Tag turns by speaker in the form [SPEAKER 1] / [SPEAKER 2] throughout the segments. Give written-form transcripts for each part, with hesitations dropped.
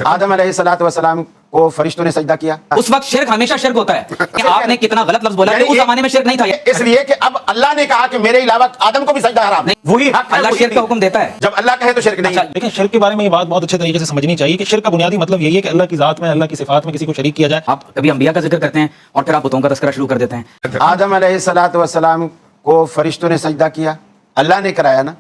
[SPEAKER 1] آدم علیہ الصلوۃ والسلام کو فرشتوں نے سجدہ کیا.
[SPEAKER 2] اس وقت شرک ہمیشہ شرک ہوتا ہے کہ آپ نے کتنا غلط لفظ بولا کہ اس زمانے میں شرک نہیں تھا.
[SPEAKER 1] اس لیے کہ اب اللہ نے کہا کہ میرے علاوہ آدم کو بھی سجدہ حرام ہے. وہی حق ہے,
[SPEAKER 2] اللہ شرک کا حکم دیتا ہے.
[SPEAKER 1] جب اللہ کہے تو شرک نہیں.
[SPEAKER 3] لیکن شرک کے بارے میں یہ بات بہت اچھے طریقے سے سمجھنی چاہیے کہ شرک کا بنیادی مطلب یہی ہے کہ اللہ کی ذات میں, اللہ کی صفات میں کسی کو شریک کیا جائے.
[SPEAKER 2] آپ کبھی انبیاء کا ذکر کرتے ہیں اور پھر آپ بتوں کا تذکرہ شروع کر دیتے ہیں.
[SPEAKER 1] آدم علیہ الصلوۃ والسلام کو فرشتوں نے سجدہ کیا, اللہ نے کرایا نا.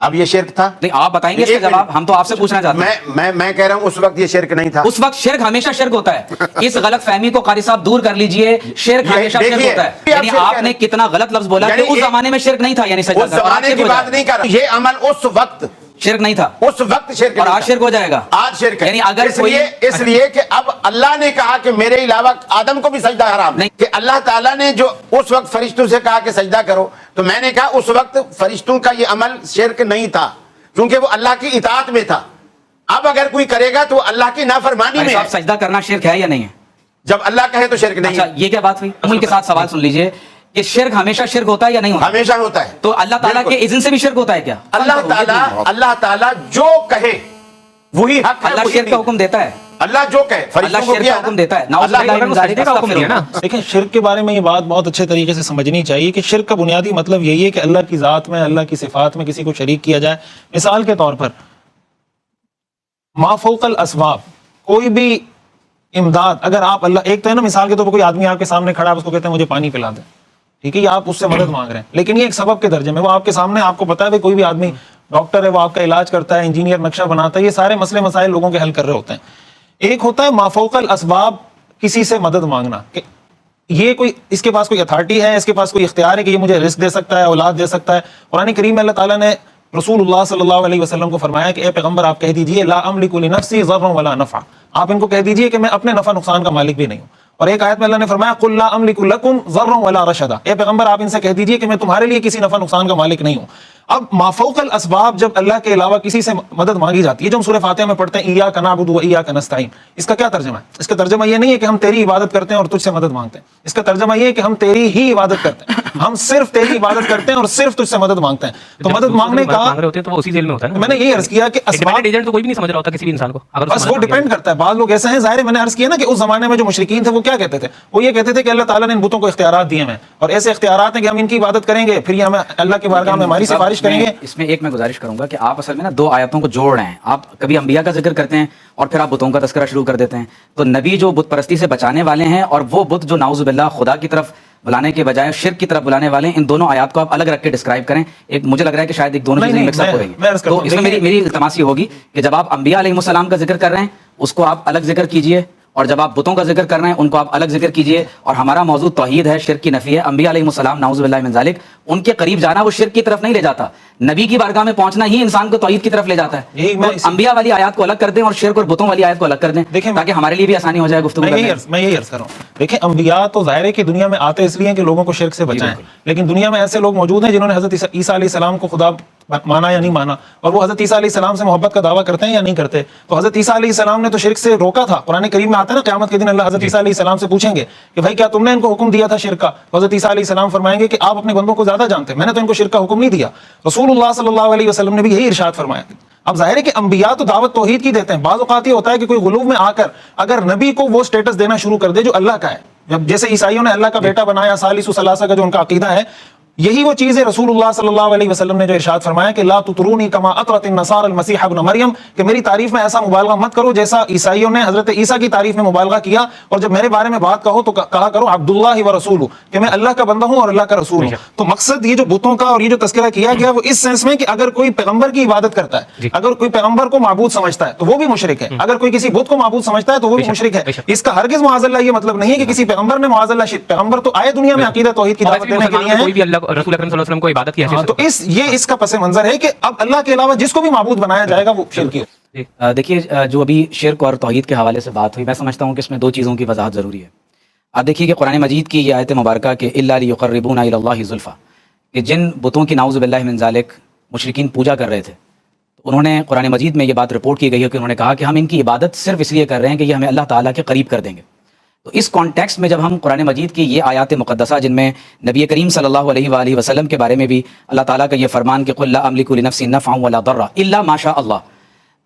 [SPEAKER 1] اب یہ شرک تھا؟
[SPEAKER 2] نہیں, آپ بتائیں گے اس کا جواب, ہم تو آپ سے پوچھنا چاہتے ہیں.
[SPEAKER 1] میں کہہ رہا ہوں اس وقت یہ شرک نہیں تھا.
[SPEAKER 2] اس وقت شرک ہمیشہ شرک ہوتا ہے. اس غلط فہمی کو قاری صاحب دور کر لیجئے. شرک ہمیشہ شرک ہوتا ہے. یعنی آپ نے کتنا غلط لفظ بولا کہ اس زمانے میں شرک نہیں تھا, یعنی سجدہ
[SPEAKER 1] اس زمانے کی بات نہیں کر رہا, یہ عمل اس وقت
[SPEAKER 2] شرک نہیں تھا,
[SPEAKER 1] اس وقت شرک
[SPEAKER 2] اور آج شرک ہو جائے گا.
[SPEAKER 1] آج شرک ہے.
[SPEAKER 2] یعنی اگر
[SPEAKER 1] اس لیے کہ اب اللہ نے کہا کہ میرے علاوہ آدم کو بھی سجدہ حرام نہیں, کہ اللہ تعالیٰ نے جو اس وقت فرشتوں سے کہا کہ سجدہ کرو, تو میں نے کہا اس وقت فرشتوں کا یہ عمل شرک نہیں تھا کیونکہ وہ اللہ کی اطاعت میں تھا. اب اگر کوئی کرے گا تو اللہ کی نافرمانی میں ہے.
[SPEAKER 2] سجدہ کرنا شرک ہے یا نہیں ہے؟
[SPEAKER 1] جب اللہ کہے تو شرک نہیں.
[SPEAKER 2] اچھا, یہ کیا بات ہوئی؟ عمل کے ساتھ سوال سن لیجئے کہ شرک ہمیشہ شرک ہوتا ہے یا نہیں ہوتا؟
[SPEAKER 1] ہمیشہ ہوتا ہے.
[SPEAKER 2] تو اللہ تعالیٰ کے اذن سے بھی شرک ہوتا ہے کیا؟
[SPEAKER 1] اللہ تعالیٰ جو کہے وہی حق ہے.
[SPEAKER 2] اللہ شرک کا حکم دیتا ہے.
[SPEAKER 1] اللہ جو کہے,
[SPEAKER 2] اللہ شرک کا حکم دیتا ہے.
[SPEAKER 3] لیکن شرک کے بارے میں یہ بات بہت اچھے طریقے سے سمجھنی چاہیے کہ شرک کا بنیادی مطلب یہی ہے کہ اللہ کی ذات میں, اللہ کی صفات میں کسی کو شریک کیا جائے. مثال کے طور پر ما فوق الاسباب, کوئی بھی امداد اگر آپ اللہ, ایک تو ہے نا مثال کے طور پر کوئی آدمی آپ کے سامنے کھڑا ہے, اس کو کہتے ہیں مجھے پانی پلا دیں, ٹھیک ہے, یہ آپ اس سے مدد مانگ رہے ہیں, لیکن یہ ایک سبب کے درجے میں, وہ آپ کے سامنے, آپ کو پتا ہے کوئی بھی آدمی ڈاکٹر ہے, وہ آپ کا علاج کرتا ہے, انجینئر نقشہ بناتا ہے, یہ سارے مسئلے مسائل لوگوں کے حل کر رہے ہوتے ہیں. ایک ہوتا ہے ما فوق الاسباب, کسی سے مدد مانگنا, کہ یہ کوئی, اس کے پاس کوئی اتھارٹی ہے, اس کے پاس کوئی اختیار ہے کہ یہ مجھے رزق دے سکتا ہے, اولاد دے سکتا ہے. قرآن کریم میں اللہ تعالیٰ نے رسول اللہ صلی اللہ علیہ وسلم کو فرمایا کہ اے پیغمبر آپ کہہ دیجئے لا املک لنفسی ضرا ولا نفع, آپ ان کو کہہ دیجئے کہ میں اپنے نفع نقصان کا مالک بھی نہیں ہوں. اور ایک آیت میں اللہ نے فرمایا قل لا املک لکم ضرا ولا رشدا, اے پیغمبر آپ ان سے کہہ دیجئے کہ میں تمہارے لیے کسی نفع نقصان کا مالک نہیں ہوں. اب ما فوق الاسباب جب اللہ کے علاوہ کسی سے مدد مانگی جاتی ہے, جو ہم سورہ فاتحہ میں پڑھتے ہیں ایاک نعبد و ایاک نستعین, اس کا کیا ترجمہ ہے؟ اس کا ترجمہ یہ نہیں ہے کہ ہم تیری عبادت کرتے ہیں اور تجھ سے مدد مانگتے ہیں. اس کا ترجمہ یہ ہے کہ ہم تیری ہی عبادت کرتے ہیں, ہم صرف تیری عبادت کرتے ہیں اور صرف تجھ سے مدد مانگتے ہیں. تو مدد مانگنے کا
[SPEAKER 4] تو اسی ذیل میں ہوتا ہے.
[SPEAKER 3] میں نے یہی عرض کیا کہ اسباب
[SPEAKER 4] ایجنٹ تو کوئی بھی نہیں سمجھ رہا ہوتا کسی بھی انسان کو,
[SPEAKER 3] بس وہ ڈیپینڈ کرتا ہے. بعض لوگ ایسے ہیں, ظاہر ہے میں نے عرض کیا نا کہ اس زمانے میں جو مشرکین تھے وہ کیا کہتے تھے, وہ یہ کہتے تھے کہ اللہ تعالیٰ نے ان بتوں کو اختیارات دیے ہیں, اور ایسے اختیارات ہیں کہ ہم ان کی عبادت کریں گے, پھر یہ ہمیں اللہ کی بارگاہ میں ہماری سفارش کریں گے.
[SPEAKER 2] اس میں ایک میں گزارش کروں گا کہ آپ اصل میں نا دو آیتوں کو جوڑ رہے ہیں. آپ کبھی انبیاء کا ذکر کرتے ہیں اور پھر آپ بتوں کا تذکرہ شروع کر دیتے ہیں. تو نبی جو بت پرستی سے بچانے والے ہیں, اور وہ بت جو نعوذ باللہ خدا کی طرف بلانے کے بجائے شرک کی طرف بلانے والے ہیں, ان دونوں آیات کو آپ الگ رکھ کے ڈسکرائب کریں. ایک مجھے لگ رہا ہے کہ شاید ایک دونوں چیزیں مکس اپ ہو رہی ہیں. تو اس میں میری التماس یہ ہوگی کہ جب آپ انبیاء علیہ السلام کا ذکر کر رہے ہیں اس کو آپ الگ ذکر کیجئے, اور جب آپ بتوں کا ذکر کر رہے ہیں ان کو آپ الگ ذکر کیجئے. اور ہمارا موضوع توحید ہے, شرک کی نفی ہے. انبیاء علیہ السلام نعوذ باللہ من ذالک, ان کے قریب جانا وہ شرک کی طرف نہیں لے جاتا, نبی کی بارگاہ میں پہنچنا ہی انسان کو توحید کی طرف لے جاتا ہے. انبیاء والی آیات کو الگ کر دیں اور شرک اور بتوں والی آیت کو الگ کر دیں, تاکہ ہمارے لیے بھی آسانی ہو جائے گفتگو کرنے میں.
[SPEAKER 3] میں یہی عرض کر رہا ہوں, دیکھیں انبیاء تو ظاہر ہے کہ دنیا میں آتے اس لیے کہ لوگوں کو شرک سے بچائیں, لیکن دنیا میں ایسے لوگ موجود ہیں جنہوں نے حضرت عیسیٰ علیہ السلام کو خدا مانا یا نہیں مانا, اور وہ حضرت عیسیٰ علیہ السلام سے محبت کا دعویٰ کرتے ہیں یا نہیں کرتے. تو حضرت عیسیٰ علیہ السلام نے تو شرک سے روکا تھا. قرآن کریم میں آتا ہے نا قیامت کے دن اللہ حضرت عیسیٰ علیہ السلام سے پوچھیں گے کہ بھائی کیا تم نے ان کو حکم دیا تھا شرک کا؟ تو حضرت عیسیٰ علیہ السلام فرمائیں گے کہ آپ اپنے بندوں کو زیادہ جانتے ہیں, میں نے تو ان کو شرک کا حکم نہیں دیا. رسول اللہ صلی اللہ علیہ وسلم نے بھی یہی ارشاد فرمایا. اب ظاہر ہے کہ انبیاء تو دعوت توحید کی دیتے ہیں. بعض اوقات یہ ہوتا ہے کہ کوئی غلو میں آ کر اگر نبی کو وہ سٹیٹس دینا شروع کر دے جو اللہ کا ہے, جب جیسے عیسائیوں نے اللہ کا بیٹا بنایا, ثالث و ثلاثہ کا جو ان کا عقیدہ ہے, یہی وہ چیز ہے رسول اللہ صلی اللہ علیہ وسلم نے جو ارشاد فرمایا کہ لا تطرونی کما اطرت النصارى المسیح ابن مریم, کہ میری تعریف میں ایسا مبالغہ مت کرو جیسا عیسائیوں نے حضرت عیسیٰ کی تعریف میں مبالغہ کیا, اور جب میرے بارے میں بات کہو تو کہا کرو عبداللہ و رسولہ, کہ میں اللہ کا بندہ ہوں اور اللہ کا رسول ہوں. تو مقصد یہ جو بتوں کا اور یہ جو تذکرہ کیا گیا وہ اس سینس میں کہ اگر کوئی پیغمبر کی عبادت کرتا ہے, اگر کوئی پیغمبر کو معبود سمجھتا ہے تو وہ بھی مشرک ہے, اگر کوئی کسی بت کو معبود سمجھتا ہے تو وہ بھی مشرک ہے. اس کا ہرگز معاذ اللہ یہ مطلب نہیں ہے کہ کسی پیغمبر نے معاذ اللہ پیغمبر تو آئے دنیا میں عقیدہ توحید کی دعوت دینے کے لیے ہیں,
[SPEAKER 4] کوئی بھی اللہ رسول اکرم صلی اللہ علیہ وسلم کو عبادت کی حیثیت.
[SPEAKER 3] تو اس کا پس منظر ہے کہ اب اللہ کے علاوہ جس کو بھی معبود بنایا جائے گا وہ شرکی ہو.
[SPEAKER 2] دیکھیے جو ابھی شرک اور توحید کے حوالے سے بات ہوئی, میں سمجھتا ہوں کہ اس میں دو چیزوں کی وضاحت ضروری ہے. اب دیکھیے کہ قرآن مجید کی یہ آیت مبارکہ کہ الا لیقربونا الی اللہ زلفی, کہ جن بتوں کی نعوذ باللہ من ذالک مشرکین پوجا کر رہے تھے, تو انہوں نے قرآن مجید میں یہ بات رپورٹ کی گئی ہے کہ انہوں نے کہا کہ ہم ان کی عبادت صرف اس لیے کر رہے ہیں کہ یہ ہمیں اللہ تعالیٰ کے قریب کر دیں گے. تو اس کانٹیکسٹ میں جب ہم قرآن مجید کی یہ آیات مقدسہ جن میں نبی کریم صلی اللہ علیہ وآلہ وسلم کے بارے میں بھی اللہ تعالیٰ کا یہ فرمان کہ قل لا املک لنفسی نفعا ولا ضرا الا ما شاء اللہ,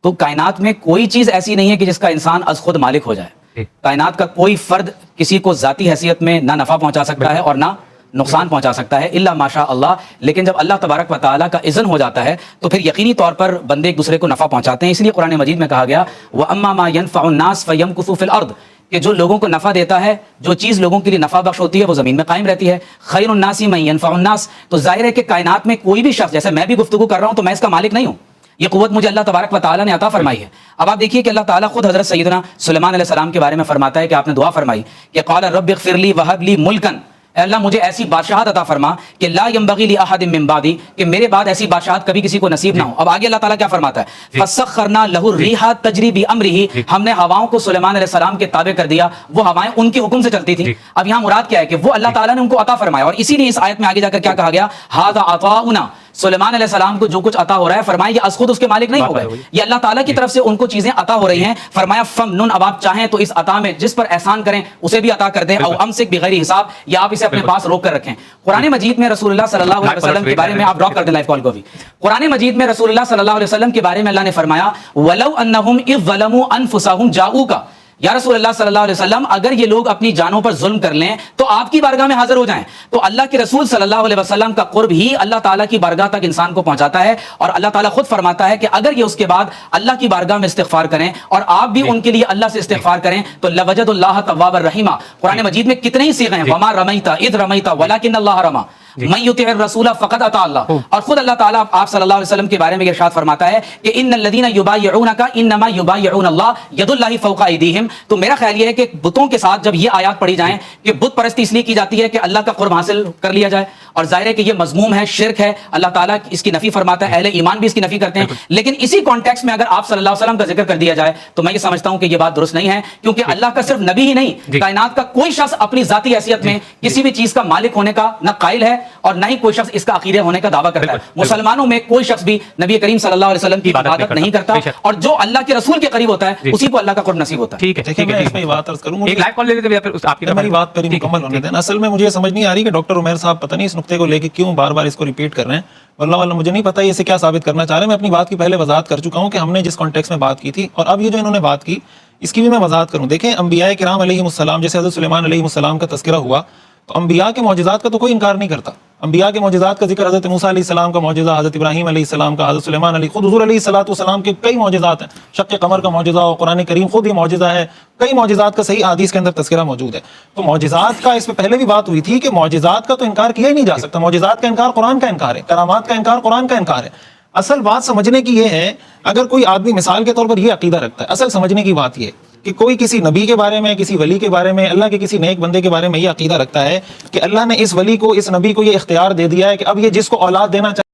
[SPEAKER 2] تو کائنات میں کوئی چیز ایسی نہیں ہے کہ جس کا انسان از خود مالک ہو جائے. کائنات کا کوئی فرد کسی کو ذاتی حیثیت میں نہ نفع پہنچا سکتا ہے اور نہ نقصان پہنچا سکتا ہے الا ماشاء اللہ. لیکن جب اللہ تبارک و تعالیٰ کا اذن ہو جاتا ہے تو پھر یقینی طور پر بندے ایک دوسرے کو نفع پہنچاتے ہیں. اس لیے قرآن مجید میں کہا گیا وَأَمَّا مَا يَنْفَعُ النَّاسَ فَيَمْكُثُ فِي الْأَرْضِ, کہ جو لوگوں کو نفع دیتا ہے, جو چیز لوگوں کے لیے نفع بخش ہوتی ہے وہ زمین میں قائم رہتی ہے. خیر الناس من ينفع الناس, تو ظاہر ہے کہ کائنات میں کوئی بھی شخص, جیسے میں بھی گفتگو کر رہا ہوں تو میں اس کا مالک نہیں ہوں, یہ قوت مجھے اللہ تبارک و تعالیٰ نے عطا فرمائی ہے. اب آپ دیکھیے کہ اللہ تعالیٰ خود حضرت سیدنا سلیمان علیہ السلام کے بارے میں فرماتا ہے کہ آپ نے دعا فرمائی کہ قال رب اغفر لی وہب لی ملکن, اے اللہ مجھے ایسی بادشاہت عطا فرما کہ لا ينبغي لأحد من بعدی, کہ میرے بعد ایسی بادشاہت کبھی کسی کو نصیب نہ ہو. اب آگے اللہ تعالیٰ کیا فرماتا ہے فسخرنا له الريح تجري بأمره, ہم نے ہواؤں کو سلیمان علیہ السلام کے تابع کر دیا, وہ ہوائیں ان کے حکم سے چلتی تھیں. اب یہاں مراد کیا ہے کہ وہ اللہ تعالیٰ نے ان کو عطا فرمایا, اور اسی لیے اس آیت میں آگے جا کر کیا کہا گیا ھذا عطاؤنا, سلیمان علیہ السلام کو جو کچھ عطا ہو رہا ہے فرمایا یہ از خود اس کے مالک نہیں ہو گئے, یہ اللہ تعالیٰ کی طرف سے ان کو چیزیں عطا ہو رہی ہیں. فرمایا فمنن, اب آپ چاہیں تو اس عطا میں جس پر احسان کریں اسے بھی عطا کر دیں, او امسک بغیر حساب, یا آپ اسے اپنے پاس روک کر رکھیں. قرآن مجید میں رسول اللہ صلی اللہ علیہ وسلم کے بارے میں, آپ ڈراپ کر دیں لائیو کال کو بھی, قرآن مجید میں رسول اللہ صلی اللہ علیہ وسلم کے بارے میں اللہ نے فرمایا ولو انہم اذ ظلموا انفسہم جاؤک, یا رسول اللہ صلی اللہ علیہ وسلم اگر یہ لوگ اپنی جانوں پر ظلم کر لیں تو آپ کی بارگاہ میں حاضر ہو جائیں. تو اللہ کے رسول صلی اللہ علیہ وسلم کا قرب ہی اللہ تعالیٰ کی بارگاہ تک انسان کو پہنچاتا ہے, اور اللہ تعالیٰ خود فرماتا ہے کہ اگر یہ اس کے بعد اللہ کی بارگاہ میں استغفار کریں اور آپ بھی ان کے لیے اللہ سے استغفار کریں تو لوجد اللہ توابا رحیما. قرآن مجید میں کتنے ہی صیغے ہیں, وما رمیت اذ رمیت ولکن اللہ رما, من یطع الرسول فقد اطاع اللہ. اور خود اللہ تعالیٰ آپ صلی اللہ علیہ وسلم کے بارے میں ارشاد فرماتا ہے کہ ان الذین یبایعونک انما یبایعون اللہ ید اللہ فوق ایدیہم. تو میرا خیال یہ ہے کہ بتوں کے ساتھ جب یہ آیات پڑھی جائیں کہ بت پرستی اس لیے کی جاتی ہے کہ اللہ کا قرب حاصل کر لیا جائے, اور ظاہر ہے کہ یہ مذموم ہے, شرک ہے, اللہ تعالیٰ اس کی نفی فرماتا ہے, اہل ایمان بھی اس کی نفی کرتے ہیں. لیکن اسی کانٹیکس میں اگر آپ صلی اللہ علیہ وسلم کا ذکر کر دیا جائے تو میں یہ سمجھتا ہوں کہ یہ بات درست نہیں ہے, کیونکہ اللہ کا صرف نبی ہی نہیں, کائنات کا کوئی شخص اپنی ذاتی حیثیت میں کسی بھی چیز کا مالک ہونے کا نہ قائل ہے اور نہ ہی کوئی شخص اس کا عقیدہ ہونے کا دعویٰ کرتا ہے. مسلمانوں میں کوئی شخص بھی نبی کریم صلی اللہ علیہ وسلم کی عبادت نہیں کرتا, اور جو اللہ کے رسول کے قریب ہوتا ہے اسی کو اللہ کا قرب نصیب ہوتا ہے.
[SPEAKER 4] ٹھیک ہے,
[SPEAKER 3] دیکھیں میں اس میں بات عرض کروں,
[SPEAKER 4] ایک لائیو کال لے لیتے ہیں, پھر آپ کی
[SPEAKER 3] میری بات پہلے مکمل ہونے دیں. اصل میں مجھے سمجھ نہیں آ رہی کہ ڈاکٹر عمیر صاحب پتہ نہیں اس نقطے کو لے کے کیوں بار بار اس کو ریپیٹ کر رہے ہیں. واللہ مجھے نہیں پتا یہ اسے کیا ثابت کرنا چاہ رہے ہیں. میں اپنی بات کی پہلے وضاحت کر چکا ہوں کہ ہم نے جس کانٹیکس میں بات کی تھی, اور اب یہ جو انہوں نے بات کی اس کی بھی میں وضاحت کروں. دیکھیں انبیاء کرام علیہم السلام, جیسے حضرت سلیمان علیہ السلام کا تذکرہ ہوا, تو انبیاء کے معجزات کا تو کوئی انکار نہیں کرتا. انبیاء کے معجزات کا ذکر حضرت موسیٰ علیہ السلام کا معجزہ, حضرت ابراہیم علیہ السلام کا, حضرت سلیمان علیہ, خود حضور علیہ السلام کے کئی معجزات ہیں. شق قمر کا معجزہ اور قرآن کریم خود ہی معجزہ ہے, کئی معجزات کا صحیح حدیث کے اندر تذکرہ موجود ہے. تو معجزات کا اس پہ پہلے بھی بات ہوئی تھی کہ معجزات کا تو انکار کیا ہی نہیں جا سکتا. معجزات کا انکار قرآن کا انکار ہے, کرامات کا انکار قرآن کا انکار ہے. اصل بات سمجھنے کی یہ ہے, اگر کوئی آدمی مثال کے طور پر یہ عقیدہ رکھتا ہے, اصل سمجھنے کی بات یہ ہے کہ کوئی کسی نبی کے بارے میں, کسی ولی کے بارے میں, اللہ کے کسی نیک بندے کے بارے میں یہ عقیدہ رکھتا ہے کہ اللہ نے اس ولی کو, اس نبی کو یہ اختیار دے دیا ہے کہ اب یہ جس کو اولاد دینا چاہے